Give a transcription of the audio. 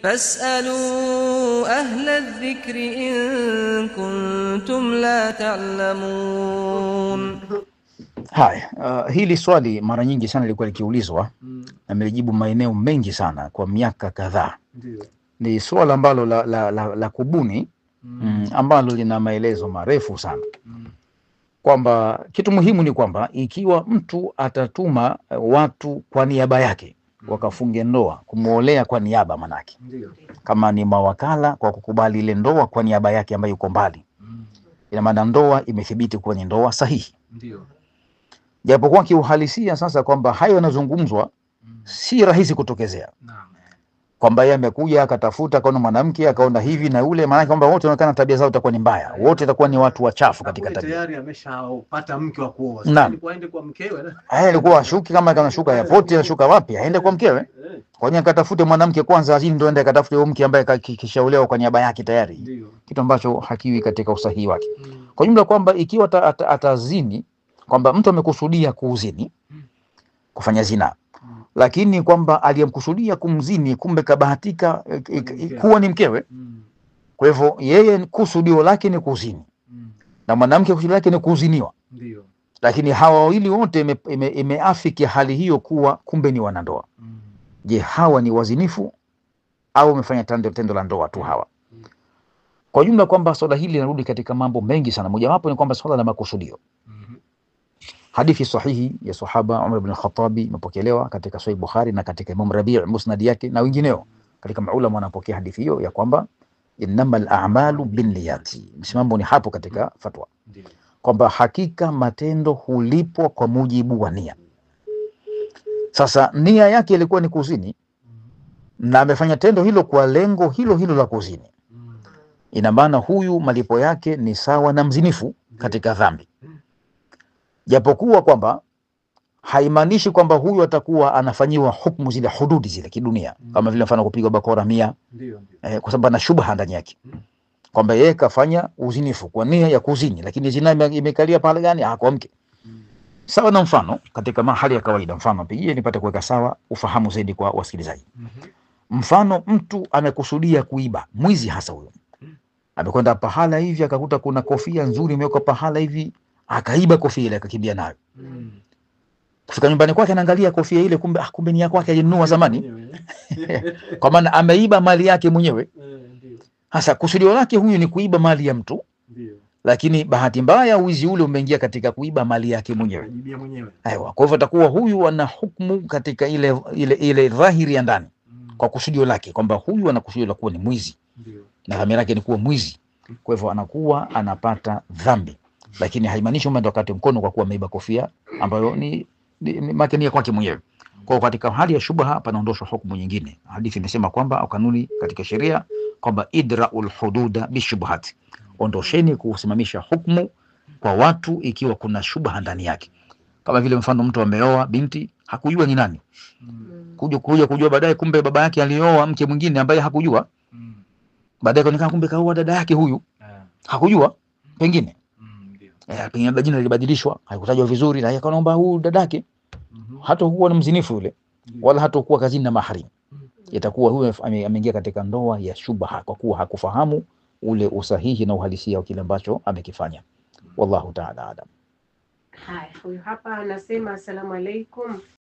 فاسألوا أهل الذكر إن كنتم لا تعلمون. Haya, hili swali mara nyingi sana lilikuwa likiulizwa na nimejibu maeneo mengi sana kwa miaka kadhaa. Ni swala ambalo la kubuni ambalo lina maelezo marefu sana. Kwamba kitu muhimu ni kwamba ikiwa mtu atatuma watu kwa niaba yake wakafunge ndoa, kumuolea kwa niaba manake. Kama ni mawakala kwa kukubali ile ndoa kwa niaba yake ambayo yuko mbali. Ina maana ndoa imethibiti kuwa ni ndoa sahihi. Japokuwa kiuhalisia sasa kwamba hayo yanazungumzwa si rahisi kutokezea. Kwamba yeye amekuja akatafuta akaona mwanamke akaona hivi na ule, maana kwamba wote wanaonekana tabia zao itakuwa ni mbaya, wote itakuwa ni watu wachafu katika tabia. Tayari ameshapata mke wa kuoa. Alikuwa aende kwa mkewe. Alikuwa ashuki kama kanashuka airport, anashuka wapi? Aende kwa mkewe. Kwa nini akatafute mwanamke kwanza azini ndio aende akatafute huyo mke ambaye kishaolewa kwa niaba yake tayari. Kitu ambacho hakiwi katika usahihi wake. Kwa jumla kwamba ikiwa atazini kwamba mtu amekusudia kuuzini, kufanya zina, lakini kwamba aliyemkusudia kumzini kumbe kabahatika kuwa ni mkewe. Kwa hivyo yeye kusudio lake ni kuzini na mwanamke kusudio lake ni kuziniwa. Lakini hawa wawili wote imeafiki hali hiyo kuwa kumbe ni wanandoa. Je, hawa ni wazinifu au wamefanya tendo la ndoa tu hawa? Kwa jumla kwamba swala hili linarudi katika mambo mengi sana. Mojawapo ni kwamba swala la makusudio. Hadithi sahihi ya sahaba Umar ibn al-Khattabi imepokelewa katika Sahih Bukhari na katika Imam Rabi' musnad yake na wengineo katika maulama wanapokea hadithi hiyo ya kwamba innamal a'malu binniyati. Msimamo ni hapo katika fatwa kwamba hakika matendo hulipwa kwa mujibu wa nia. Sasa nia yake ilikuwa ni kuzini na amefanya tendo hilo kwa lengo hilo hilo la kuzini. Ina maana huyu malipo yake ni sawa na mzinifu katika dhambi. Japokuwa kwamba haimaanishi kwamba huyu atakuwa anafanyiwa hukumu zile hududi zile kidunia, kama vile mfano kupigwa bakora 100, kwa sababu ana shubha ndani yake kwamba yeye kafanya uzinifu kwa nia ya kuzini, lakini zina imekalia pale gani kwa mke. Sawa na mfano katika mahali ya kawaida, mfano pigie nipate kuweka sawa ufahamu zaidi kwa wasikilizaji. Mfano mtu amekusudia kuiba, mwizi hasa huyo. Amekwenda pahala hivi akakuta kuna kofia nzuri imewekwa pahala hivi, akaiba kofia ile akakimbia nayo. Kufika nyumbani kwake anaangalia kofia ile, kumbe ni yake alinunua zamani. Kwa maana ameiba mali yake mwenyewe. Hasa kusudio lake huyu ni kuiba mali ya mtu. Lakini bahati mbaya wizi ule umeingia katika kuiba mali yake mwenyewe. Aiwa, kwa hivyo atakuwa huyu ana hukumu katika ile dhahiri ya ndani kwa kusudio lake kwamba huyu ana kusudio la kuwa ni mwizi. Na dhamira yake ni kuwa mwizi. Kwa hivyo anakuwa anapata dhambi. Lakini haimaanishi kwamba ndo akate mkono kwa kuwa ameiba kofia ambayo ni makenia kwake mwenyewe. Kwa katika hali ya shubha panaondoshwa hukumu nyingine. Hadithi imesema kwamba au kanuni katika sheria kwamba idra'ul hududa bishubhat. Ondosheni kusimamisha hukumu kwa watu ikiwa kuna shubha ndani yake. Kama vile mfano mtu ameoa binti hakujua ni nani. Kujua baadaye kumbe baba yake alioa mke mwingine ambaye hakujua. Baadaye kaonekana kumbe kaoa dada yake huyu. Hakujua pengine. Pengine jina lilibadilishwa, haikutajwa vizuri na yeye akaomba huyu dadake. Hata huwa ni mzinifu yule, wala hata kuwa kazini na mahrim. Itakuwa huyu ameingia katika ndoa ya shubha kwa kuwa hakufahamu ule usahihi na uhalisia wa kile ambacho amekifanya. Wallahu ta'ala adam. Hai, huyu hapa anasema asalamu alaykum.